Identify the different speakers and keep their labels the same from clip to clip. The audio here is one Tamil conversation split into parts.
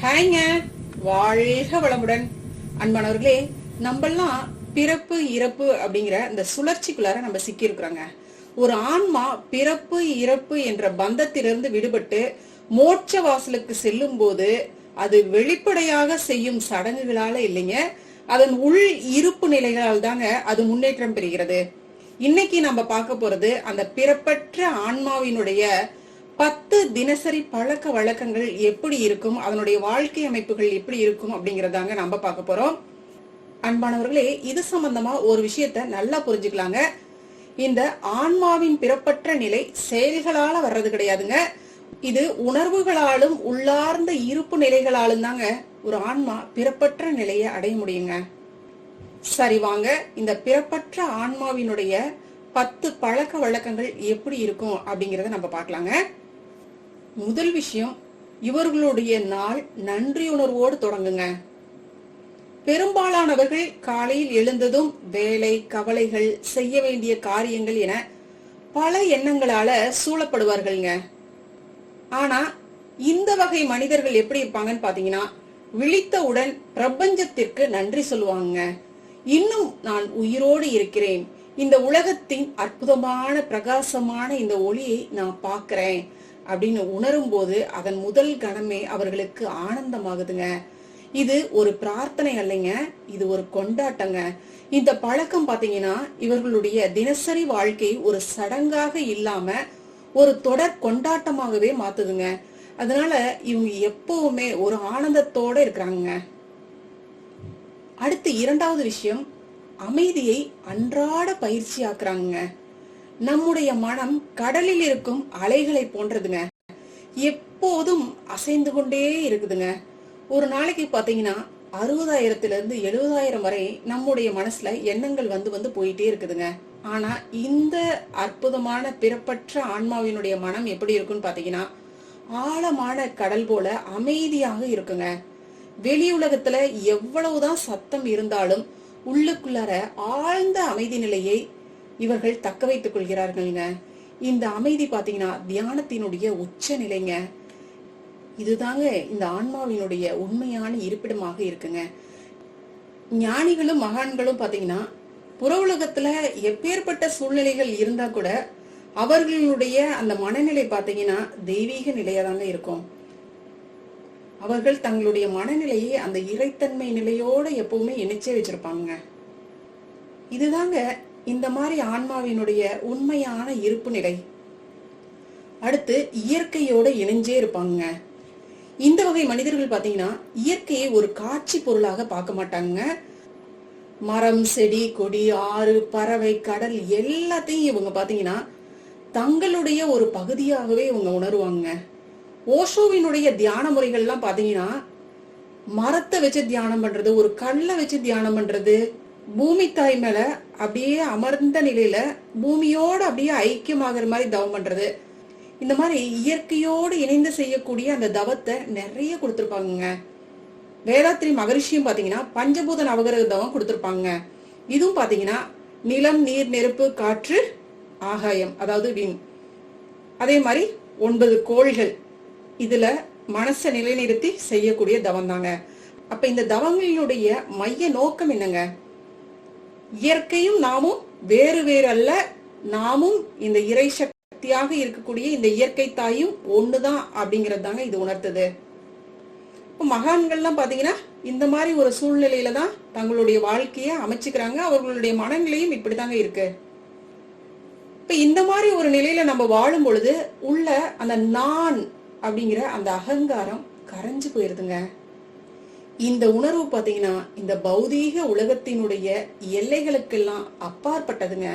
Speaker 1: ஹாய்ங்க, வாழ்க வளமுடன். அன்பானவர்களே, நம்மெல்லாம் பிறப்பு இறப்பு அப்படிங்கிற இந்த சுழற்சிக்குள்ளார நம்ம சிக்கி இருக்கிறோங்க. ஒரு ஆன்மா பிறப்பு இறப்பு என்ற பந்தத்திலிருந்து விடுபட்டு மோட்ச வாசலுக்கு செல்லும் போது அது வெளிப்படையாக செய்யும் சடங்குகளால இல்லைங்க, அதன் உள் இருப்பு நிலைகளால் தாங்க அது முன்னேற்றம் பெறுகிறது. இன்னைக்கு நம்ம பார்க்க போறது அந்த பிறப்பற்ற ஆன்மாவினுடைய 10 தினசரி பழக்க வழக்கங்கள் எப்படி இருக்கும், அதனுடைய வாழ்க்கை அமைப்புகள் எப்படி இருக்கும் அப்படிங்கறதாங்க நம்ம பார்க்க போறோம். அன்பானவர்களே, இது சம்பந்தமா ஒரு விஷயத்த நல்லா புரிஞ்சுக்கலாங்க. இந்த ஆன்மாவின் பிறப்பற்ற நிலை செயல்களால வர்றது கிடையாதுங்க. இது உணர்வுகளாலும் உள்ளார்ந்த இருப்பு நிலைகளாலும் தாங்க ஒரு ஆன்மா பிறப்பற்ற நிலையை அடைய முடியுங்க. சரி, வாங்க இந்த பிறப்பற்ற ஆன்மாவினுடைய 10 பழக்க வழக்கங்கள் எப்படி இருக்கும் அப்படிங்கறத நம்ம பார்க்கலாங்க. முதல் விஷயம், இவர்களுடைய நாள் நன்றி உணர்வோடு தொடங்குங்க. பெரும்பாலானவர்கள் காலையில் எழுந்ததும் வேலை, கவலைகள், செய்ய வேண்டிய காரியங்கள் என பல எண்ணங்களால சூழப்படுவார்கள்ங்க. ஆனா இந்த வகை மனிதர்கள் எப்படி இருப்பாங்கன்னு பாத்தீங்கன்னா, விழித்தவுடன் பிரபஞ்சத்திற்கு நன்றி சொல்லுவாங்க. இன்னும் நான் உயிரோடு இருக்கிறேன், இந்த உலகத்தின் அற்புதமான பிரகாசமான இந்த ஒளியை நான் பார்க்கிறேன் அப்படின்னு உணரும் போது அதன் முதல் கணமே அவர்களுக்கு ஆனந்தமாகுதுங்க. இது ஒரு பிரார்த்தனை அல்லைங்க, இது ஒரு கொண்டாட்டங்க. இந்த பழக்கம் பாத்தீங்கன்னா இவர்களுடைய தினசரி வாழ்க்கை ஒரு சடங்காக இல்லாம ஒரு தொடர் கொண்டாட்டமாகவே மாத்துதுங்க. அதனால இவங்க எப்பவுமே ஒரு ஆனந்தத்தோட இருக்கிறாங்க. அடுத்து இரண்டாவது விஷயம், அமைதியை அன்றாட பயிற்சி ஆக்குறாங்க. நம்முடைய மனம் கடலில் இருக்கும் அலைகளை போன்றதுங்க, எப்போதும் அசைந்து கொண்டே இருக்குதுங்க. ஒரு நாளைக்கு பாத்தீங்கன்னா 60,000 70,000 வரை நம்முடைய மனசுல எண்ணங்கள் வந்து போயிட்டே இருக்குதுங்க. ஆனா இந்த அற்புதமான பிறப்பற்ற ஆன்மாவினுடைய மனம் எப்படி இருக்குன்னு பாத்தீங்கன்னா, ஆழமான கடல் போல அமைதியாக இருக்குங்க. வெளி உலகத்துல எவ்வளவுதான் சத்தம் இருந்தாலும் உள்ளுக்குள்ளார ஆழ்ந்த அமைதி நிலையை இவர்கள் தக்க வைத்துக் கொள்கிறார்கள்ங்க. இந்த அமைதி பாத்தீங்கன்னா தியானத்தினுடைய உச்ச நிலைங்க. இதுதாங்க இந்த ஆன்மாவினுடைய உண்மையான இருப்பிடமாக இருக்குங்க. ஞானிகளும் மகான்களும் பாத்தீங்கன்னா புற உலகத்துல எப்பேற்பட்ட சூழ்நிலைகள் இருந்தா கூட அவர்களுடைய அந்த மனநிலை பாத்தீங்கன்னா தெய்வீக நிலையாதாங்க இருக்கும். அவர்கள் தங்களுடைய மனநிலையை அந்த இறைத்தன்மை நிலையோட எப்பவுமே இணைச்சே வச்சிருப்பாங்க. இதுதாங்க இந்த மாதிரி ஆன்மாவினுடைய உண்மையான இருப்பு நிலை. அடுத்து இயற்கையோட இணைஞ்சே இருப்பாங்க. இந்த வகை மனிதர்கள் பாத்தீங்கன்னா இயற்கையை ஒரு காட்சி பொருளாக பார்க்க மாட்டாங்க. மரம், செடி, கொடி, ஆறு, பறவை, கடல் எல்லாத்தையும் இவங்க பாத்தீங்கன்னா தங்களுடைய ஒரு பகுதியாகவே இவங்க உணர்வாங்க. ஓஷோவினுடைய தியான முறைகள்லாம் பாத்தீங்கன்னா மரத்தை வச்சு தியானம் பண்றது, ஒரு கல்லை வச்சு தியானம் பண்றது, பூமி தாய் மேல அப்படியே அமர்ந்த நிலையில பூமியோட அப்படியே ஐக்கியமாகிற மாதிரி தவம் பண்றது, இந்த மாதிரி இயற்கையோடு இணைந்து செய்யக்கூடிய அந்த தவத்தை நிறைய கொடுத்திருப்பாங்க. வேதாத்ரி மகரிஷியும் பாத்தீங்கன்னா பஞ்சபூத நவகிரக தவம் கொடுத்திருப்பாங்க. இதுவும் பாத்தீங்கன்னா நிலம், நீர், நெருப்பு, காற்று, ஆகாயம், அதாவது விண், அதே மாதிரி 9 கோள்கள், இதுல மனசை நிலைநிறுத்தி செய்யக்கூடிய தவம் தாங்க. அப்ப இந்த தவங்களினுடைய மைய நோக்கம் என்னங்க? இயற்கையும் நாமும் வேறு வேறு அல்ல, நாமும் இந்த இறை சக்தியாக இருக்கக்கூடிய இந்த இயற்கை தாயும் ஒண்ணுதான் அப்படிங்கறது தாங்க இது உணர்த்துது. மகான்கள்லாம் பாத்தீங்கன்னா இந்த மாதிரி ஒரு சூழ்நிலையில தான் தங்களுடைய வாழ்க்கைய அமைச்சுக்கிறாங்க. அவர்களுடைய மனநிலையும் இப்படித்தாங்க இருக்கு. இப்ப இந்த மாதிரி ஒரு நிலையில நம்ம வாழும் பொழுது உள்ள அந்த நான் அப்படிங்கிற அந்த அகங்காரம் கரைஞ்சு போயிருதுங்க. இந்த உணர்வு பாத்தீங்கன்னா இந்த பௌதீக உலகத்தினுடைய எல்லைகளுக்கெல்லாம் அப்பாற்பட்டதுங்க.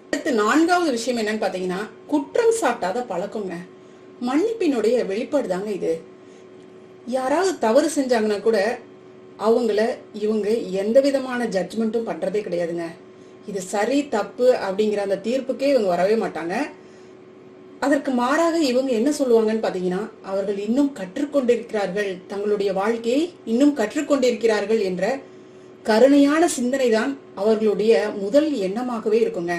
Speaker 1: அடுத்து நான்காவது விஷயம் என்னன்னு பாத்தீங்கன்னா, குற்றம் சாட்டாத பழக்கங்க. மன்னிப்பினுடைய வெளிப்பாடு தாங்க இது. யாராவது தவறு செஞ்சாங்கன்னா கூட அவங்கள இவங்க எந்த விதமான ஜட்ஜ்மெண்ட்டும் பண்றதே கிடையாதுங்க. இது சரி தப்பு அப்படிங்கிற அந்த தீர்ப்புக்கே இவங்க வரவே மாட்டாங்க. அதற்கு மாறாக இவங்க என்ன சொல்லுவாங்கன்னு பாத்தீங்கன்னா, அவர்கள் இன்னும் கற்றுக்கொண்டிருக்கிறார்கள், தங்களுடைய வாழ்க்கையை இன்னும் கற்றுக்கொண்டிருக்கிறார்கள் என்ற கருணையான சிந்தனை தான் அவர்களுடைய முதல் எண்ணமாகவே இருக்குங்க.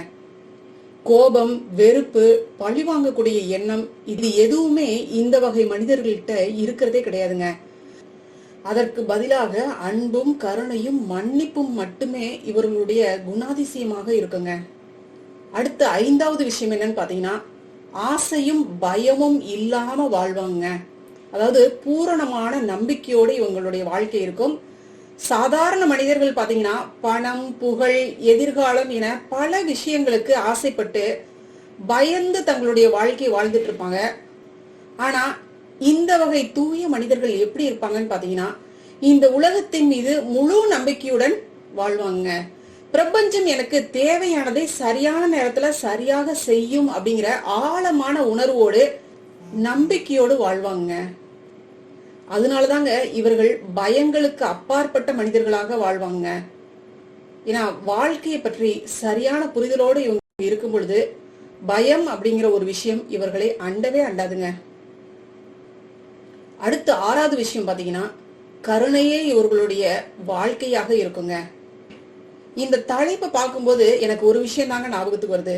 Speaker 1: கோபம், வெறுப்பு, பழி வாங்கக்கூடிய எண்ணம், இது எதுவுமே இந்த வகை மனிதர்கள்ட்ட இருக்கிறதே கிடையாதுங்க. அதற்கு பதிலாக அன்பும் கருணையும் மன்னிப்பும் மட்டுமே இவர்களுடைய குணாதிசயமாக இருக்குங்க. அடுத்த 5வது விஷயம் என்னன்னு பாத்தீங்கன்னா, ஆசையும் பயமும் இல்லாம வாழ்வாங்க. அதாவது பூரணமான நம்பிக்கையோடு இவங்களுடைய வாழ்க்கை இருக்கும். சாதாரண மனிதர்கள் பாத்தீங்கன்னா பணம், புகழ், எதிர்காலம் என பல விஷயங்களுக்கு ஆசைப்பட்டு பயந்து தங்களுடைய வாழ்க்கையை வாழ்ந்துட்டு இருப்பாங்க. ஆனா இந்த வகை தூய மனிதர்கள் எப்படி இருப்பாங்கன்னு பாத்தீங்கன்னா, இந்த உலகத்தின் மீது முழு நம்பிக்கையுடன் வாழ்வாங்க. பிரபஞ்சம் எனக்கு தேவையானதை சரியான நேரத்துல சரியாக செய்யும் அப்படிங்கிற ஆழமான உணர்வோடு நம்பிக்கையோடு வாழ்வாங்க. அதனாலதாங்க இவர்கள் பயங்களுக்கு அப்பாற்பட்ட மனிதர்களாக வாழ்வாங்க. ஏன்னா வாழ்க்கையை பற்றி சரியான புரிதலோடு இவங்க இருக்கும் பொழுது பயம் அப்படிங்கிற ஒரு விஷயம் இவர்களை அண்டவே அண்டாதுங்க. அடுத்த 6வது விஷயம் பாத்தீங்கன்னா, கருணையே இவர்களுடைய வாழ்க்கையாக இருக்குங்க. இந்த தலைப்பை பார்க்கும்போது எனக்கு ஒரு விஷயம் தாங்க ஞாபகத்துக்கு வருது.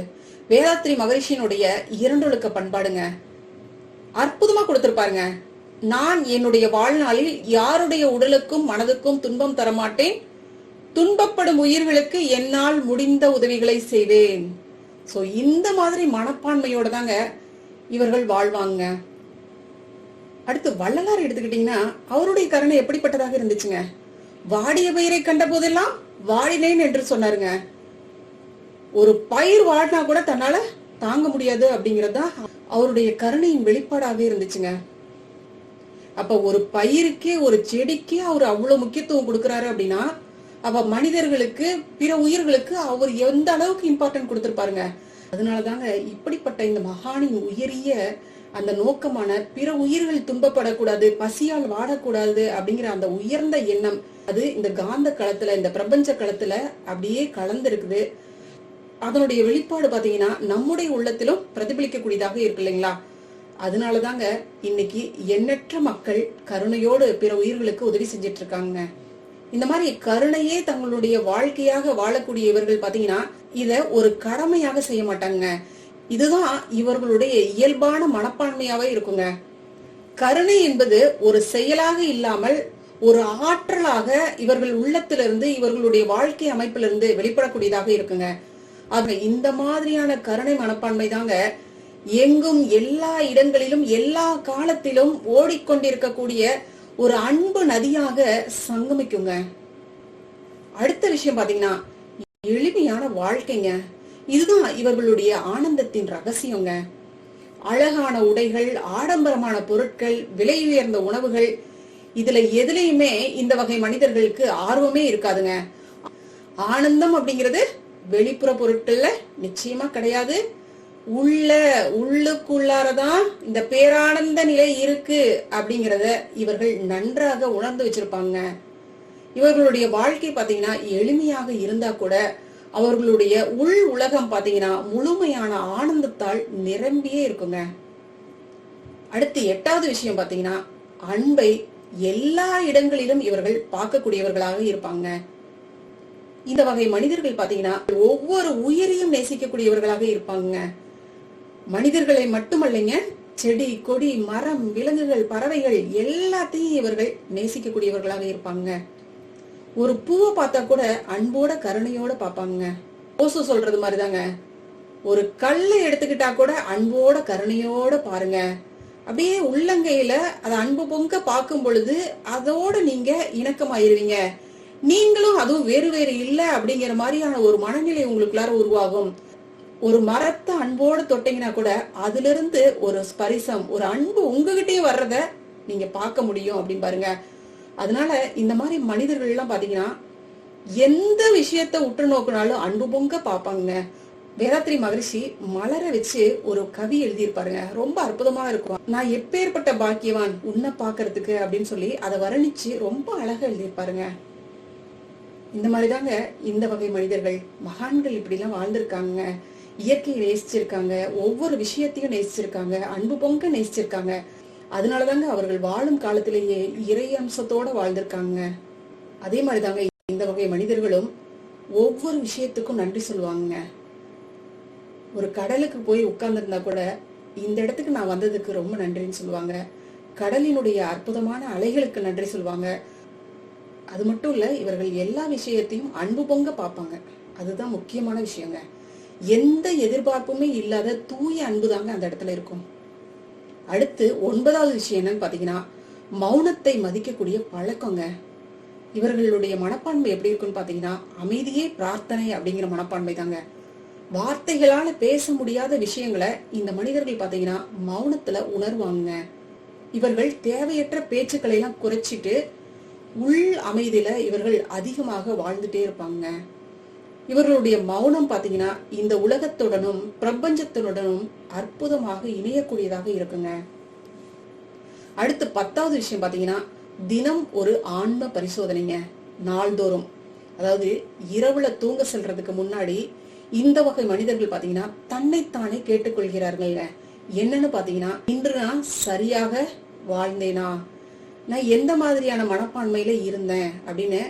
Speaker 1: வேதாத்ரி மகரிஷியினுடைய 2 ஒழுக்க பண்பாடுங்க. அற்புதமா கொடுத்திருப்பாருங்க. நான் என்னுடைய வாழ்நாளில் யாருடைய உடலுக்கும் மனதுக்கும் துன்பம் தரமாட்டேன், துன்பப்படும் உயிர்களுக்கு என்னால் முடிந்த உதவிகளை செய்வேன். சோ இந்த மாதிரி மனப்பான்மையோட தாங்க இவர்கள் வாழ்வாங்க. அடுத்து வள்ளலார் எடுத்துக்கிட்டீங்கன்னா, அவருடைய கருணை எப்படிப்பட்டதாக இருந்துச்சுங்க. வாடிய பயிரை கண்ட போதெல்லாம் வாடினேன் என்று சொன்னாருங்க. ஒரு பயிர் வாடினா கூட தன்னால தாங்க முடியாது அப்படிங்கறதா அவருடைய கருணையின் வெளிப்பாடாவே இருந்துச்சுங்க. அப்ப ஒரு பயிருக்கே, ஒரு செடிக்கே அவர் அவ்வளவு முக்கியத்துவம் கொடுக்கிறாரு அப்படின்னா, அப்ப மனிதர்களுக்கு, பிற உயிர்களுக்கு அவர் எந்த அளவுக்கு இம்பார்ட்டன்ட் கொடுத்திருப்பாருங்க. அதனாலதாங்க இப்படிப்பட்ட இந்த மகானின் உயரிய அந்த நோக்கமான பிற உயிர்கள் துன்பப்படக்கூடாது, பசியால் வாடக்கூடாது அப்படிங்கிற அந்த உயர்ந்த எண்ணம் அது இந்த காந்த களத்துல, இந்த பிரபஞ்ச களத்துல அப்படியே கலந்திருக்குது. அதனுடைய வெளிப்பாடு பாத்தீங்கன்னா நம்முடைய உள்ளத்திலும் பிரதிபலிக்கக்கூடியதாக இருக்கு இல்லைங்களா. அதனாலதாங்க இன்னைக்கு எண்ணற்ற மக்கள் கருணையோடு பிற உயிர்களுக்கு உதவி செஞ்சிட்டு இருக்காங்க. இந்த மாதிரி கருணையே தங்களுடைய வாழ்க்கையாக வாழக்கூடிய இவர்கள் பாத்தீங்கன்னா இத ஒரு கடமையாக செய்ய மாட்டாங்க. இதுதான் இவர்களுடைய இயல்பான மனப்பான்மையாவே இருக்குங்க. கருணை என்பது ஒரு செயலாக இல்லாமல் ஒரு ஆற்றலாக இவர்கள் உள்ளத்திலிருந்து, இவர்களுடைய வாழ்க்கை அமைப்பிலிருந்து வெளிப்படக்கூடியதாக இருக்குங்க. ஆக இந்த மாதிரியான கருணை மனப்பான்மை தாங்க எங்கும், எல்லா இடங்களிலும், எல்லா காலத்திலும் ஓடிக்கொண்டிருக்கக்கூடிய ஒரு அன்பு நதியாக சங்கமிக்குங்க. அடுத்த விஷயம் பாத்தீங்கன்னா, எளிமையான வாழ்க்கைங்க. இதுதான் இவர்களுடைய ஆனந்தத்தின் ரகசியங்க. அழகான உடைகள், ஆடம்பரமான பொருட்கள், விலை உயர்ந்த உணவுகள், இதுல எதுலையுமே இந்த வகை மனிதர்களுக்கு ஆர்வமே இருக்காதுங்க. ஆனந்தம் அப்படிங்கிறது வெளிப்புற பொருட்கள்ல நிச்சயமா கிடையாது. உள்ளுக்குள்ளாரதான் இந்த பேரானந்த நிலை இருக்கு அப்படிங்கறத இவர்கள் நன்றாக உணர்ந்து வச்சிருப்பாங்க. இவர்களுடைய வாழ்க்கை பாத்தீங்கன்னா எளிமையாக இருந்தா கூட அவர்களுடைய உள் உலகம் பாத்தீங்கன்னா முழுமையான ஆனந்தத்தால் நிரம்பியே இருக்குங்க. அடுத்து 8வது விஷயம் பாத்தீங்கன்னா, அன்பை எல்லா இடங்களிலும் இவர்கள் பார்க்கக்கூடியவர்களாக இருப்பாங்க. இந்த வகை மனிதர்கள் பாத்தீங்கன்னா ஒவ்வொரு உயிரையும் நேசிக்கக்கூடியவர்களாக இருப்பாங்க. மனிதர்களை மட்டுமல்லைங்க, செடி, கொடி, மரம், விலங்குகள், பறவைகள் எல்லாத்தையும் இவர்கள் நேசிக்கக்கூடியவர்களாக இருப்பாங்க. ஒரு பூவை பார்த்தா கூட அன்போட கருணையோட பாப்பாங்க. ஓசு சொல்றது மாதிரிதாங்க, ஒரு கல்லை எடுத்துக்கிட்டா கூட அன்போட கருணையோட பாருங்க. அப்படியே உள்ளங்கையில அதை அன்பு பொங்க பார்க்கும் பொழுது அதோட நீங்க இணக்கமாயிருவீங்க. நீங்களும் அதுவும் வேறு வேறு இல்லை அப்படிங்கிற மாதிரியான ஒரு மனநிலை உங்களுக்குள்ளார உருவாகும். ஒரு மரத்தை அன்போடு தொட்டீங்கன்னா கூட அதுல இருந்து ஒரு ஸ்பரிசம், ஒரு அன்பு உங்ககிட்டயே வர்றத நீங்க பார்க்க முடியும் அப்படின்னு பாருங்க. அதனால இந்த மாதிரி மனிதர்கள் எல்லாம் பாத்தீங்கன்னா எந்த விஷயத்த உற்று நோக்கினாலும் அன்பு பொங்க பாப்பாங்க. வேதாத்ரி மகரிஷி மலர வச்சு ஒரு கவி எழுதியிருப்பாருங்க, ரொம்ப அற்புதமா இருக்கும். நான் எப்பேற்பட்ட பாக்கியவான் உன்னை பாக்குறதுக்கு அப்படின்னு சொல்லி அதை வர்ணிச்சு ரொம்ப அழகா எழுதியிருப்பாருங்க. இந்த மாதிரிதாங்க இந்த வகை மனிதர்கள், மகான்கள் இப்படி எல்லாம் வாழ்ந்திருக்காங்க. இயற்கையை நேசிச்சிருக்காங்க, ஒவ்வொரு விஷயத்தையும் நேசிச்சிருக்காங்க, அன்பு பொங்க நேசிச்சிருக்காங்க. அதனாலதாங்க அவர்கள் வாழும் காலத்திலேயே இறை அம்சத்தோட வாழ்ந்திருக்காங்க. அதே மாதிரிதாங்க இந்த வகை மனிதர்களும் ஒவ்வொரு விஷயத்துக்கும் நன்றி சொல்லுவாங்க. ஒரு கடலுக்கு போய் உட்கார்ந்துருந்தா கூட இந்த இடத்துக்கு நான் வந்ததுக்கு ரொம்ப நன்றின்னு சொல்லுவாங்க. கடலினுடைய அற்புதமான அலைகளுக்கு நன்றி சொல்வாங்க. அது மட்டும் இல்ல, இவர்கள் எல்லா விஷயத்தையும் அன்பு பொங்க பார்ப்பாங்க. அதுதான் முக்கியமான விஷயங்க. எந்த எதிர்பார்ப்புமே இல்லாத தூய அன்பு தாங்க அந்த இடத்துல இருக்கும். அடுத்து 9வது விஷயம் என்னன்னு பாத்தீங்கன்னா, மௌனத்தை மதிக்கக்கூடிய பழக்கங்க. இவர்களுடைய மனப்பான்மை எப்படி இருக்குன்னு பாத்தீங்கன்னா, அமைதியே பிரார்த்தனை அப்படிங்கிற மனப்பான்மை தாங்க. வார்த்தைகளால பேச முடியாத விஷயங்களை இந்த மனிதர்கள் பாத்தீங்கன்னா மௌனத்துல உணர்வாங்க. இவர்கள் தேவையற்ற பேச்சுக்களை எல்லாம் குறைச்சிட்டு உள் அமைதியில இவர்கள் அதிகமாக வாழ்ந்துட்டே இருப்பாங்க. இவர்களுடைய மௌனம் பாத்தீங்கன்னா இந்த உலகத்துடனும் பிரபஞ்சத்துடனும் அற்புதமாக இணையக்கூடியதாக இருக்குங்க. அடுத்து 10வது விஷயம் பாத்தீங்கன்னா, தினம் ஒரு ஆன்ம பரிசோதனைங்க. நாள்தோறும், அதாவது இரவுல தூங்க செல்றதுக்கு முன்னாடி இந்த வகை மனிதர்கள் பாத்தீங்கன்னா தன்னைத்தானே கேட்டுக்கொள்கிறார்கள்ங்க. என்னன்னு பாத்தீங்கன்னா, இன்று நான் சரியாக வாழ்ந்தேனா, நான் எந்த மாதிரியான மனப்பான்மையில இருந்தேன் அப்படின்னு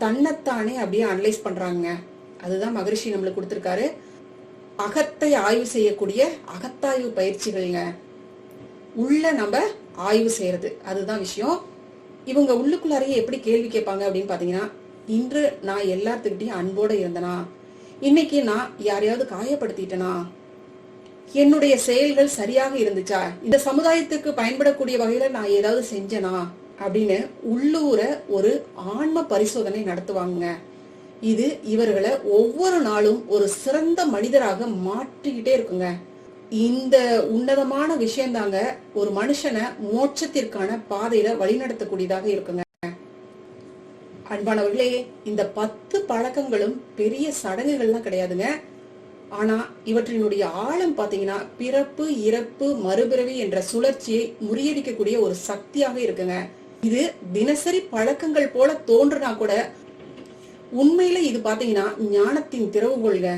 Speaker 1: தன்னைத்தானே அப்படியே அனலைஸ் பண்றாங்க. அதுதான் மகரிஷி நம்மளுக்கு கொடுத்திருக்காரு. அகத்தை ஆய்வு செய்யக்கூடிய அகத்தாய்வு பயிற்சிகள்ங்க. உள்ள நம்ம ஆய்வு செய்யறது, அதுதான் விஷயம். இவங்க உள்ளுக்குள்ளாரையே எப்படி கேள்வி கேட்பாங்க அப்படின்னு பாத்தீங்கன்னா, இன்று நான் எல்லாத்துக்கிட்டையும் அன்போட இருந்தனா, இன்னைக்கு நான் யாரையாவது காயப்படுத்திட்டனா, என்னுடைய செயல்கள் சரியாக இருந்துச்சா, இந்த சமுதாயத்துக்கு பயன்படக்கூடிய வகையில நான் ஏதாவது செஞ்சனா அப்படின்னு உள்ளூர ஒரு ஆன்ம பரிசோதனை நடத்துவாங்க. இது இவர்களை ஒவ்வொரு நாளும் ஒரு சிறந்த மனிதராக மாற்றிக்கிட்டே இருக்குங்க. இந்த உன்னதமான விஷயம் தாங்க ஒரு மனுஷனை மோட்சத்திற்கான பாதையில வழிநடத்தக்கூடியதாக இருக்குங்க. அன்பானவர்களே, இந்த 10 பழக்கங்களும் பெரிய சடங்குகள்லாம் கிடையாதுங்க. ஆனா இவற்றினுடைய ஆழம் பாத்தீங்கன்னா பிறப்பு இறப்பு மறுபிறவி என்ற சுழற்சியை முறியடிக்கக்கூடிய ஒரு சக்தியாக இருக்குங்க. இது தினசரி பழக்கங்கள் போல தோன்றுனா கூட உண்மையில இது பாத்தீங்கன்னா ஞானத்தின் திறவுகோள்க.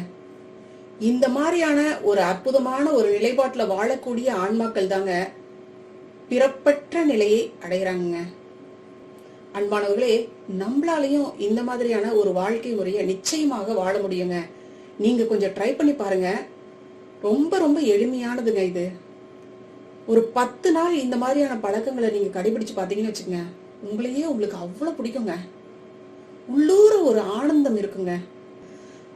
Speaker 1: இந்த மாதிரியான ஒரு அற்புதமான ஒரு நிலைப்பாட்டுல வாழக்கூடிய ஆன்மாக்கள் தாங்க பிறப்பற்ற நிலையை அடைகிறாங்க. அன்பானவர்களே, நம்மளாலையும் இந்த மாதிரியான ஒரு வாழ்க்கை முறையை நிச்சயமாக வாழ முடியுங்க. நீங்க கொஞ்சம் ட்ரை பண்ணி பாருங்க. ரொம்ப ரொம்ப எளிமையானதுங்க இது. ஒரு 10 நாள் இந்த மாதிரியான பழக்கங்களை நீங்க கடைபிடிச்சு பாத்தீங்கன்னு வச்சுக்கோங்க, உங்களுக்கு அவ்வளவு பிடிக்குங்க. உள்ளூர ஒரு ஆனந்தம் இருக்குங்க.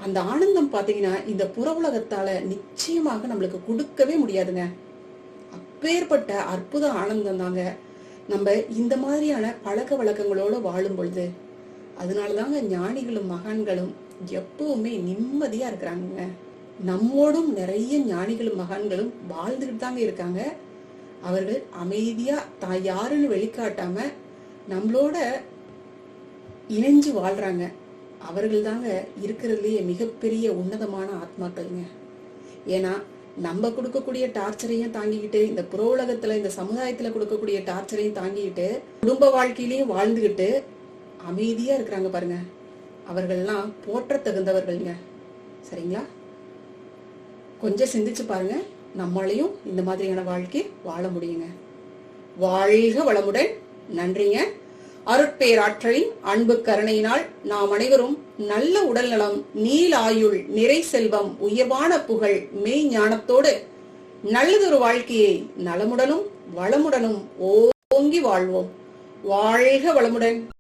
Speaker 1: அந்த ஆனந்தம் பாத்தீங்கன்னா இந்த புற உலகத்தால நிச்சயமாக நம்மளுக்கு கொடுக்கவே முடியாதுங்க. அப்பேற்பட்ட அற்புத ஆனந்தம் தாங்க நம்ம இந்த மாதிரியான பழக்க வழக்கங்களோட வாழும் பொழுது. அதனாலதாங்க ஞானிகளும் மகான்களும் எப்பவுமே நிம்மதியா இருக்கிறாங்க. நம்மோடும் நிறைய ஞானிகளும் மகான்களும் வாழ்ந்துகிட்டு தாங்க இருக்காங்க. அவர்கள் அமைதியா தான் யாருன்னு வெளிக்காட்டாம நம்மளோட இணைஞ்சு வாழ்றாங்க. அவர்கள் தாங்க இருக்கிறதுலயே மிகப்பெரிய உன்னதமான ஆத்மாக்கள்ங்க. ஏன்னா நம்ம கொடுக்கக்கூடிய டார்ச்சரையும் தாங்கிக்கிட்டு, இந்த புற உலகத்துல இந்த சமுதாயத்துல கொடுக்கக்கூடிய டார்ச்சரையும் தாங்கிக்கிட்டு, குடும்ப வாழ்க்கையிலையும் வாழ்ந்துகிட்டு அமைதியா இருக்கிறாங்க பாருங்க. அவர்கள்லாம் போற்ற தகுந்தவர்கள்ங்க. சரிங்களா? கொஞ்சம் சிந்திச்சு பாருங்க. நம்மளையும் இந்த மாதிரியான வாழ்க்கை வாழ முடியுங்க. வாழ்க வளமுடன். நன்றிங்க. அருட்பேராற்றலின் அன்பு கருணையினால் நாம் அனைவரும் நல்ல உடல் நலம், நீல ஆயுள், நிறை செல்வம், உயர்வான புகழ், மெய் ஞானத்தோடு நல்லதொரு வாழ்க்கையை நலமுடனும் வளமுடனும் ஓங்கி வாழ்வோம். வாழ்க வளமுடன்.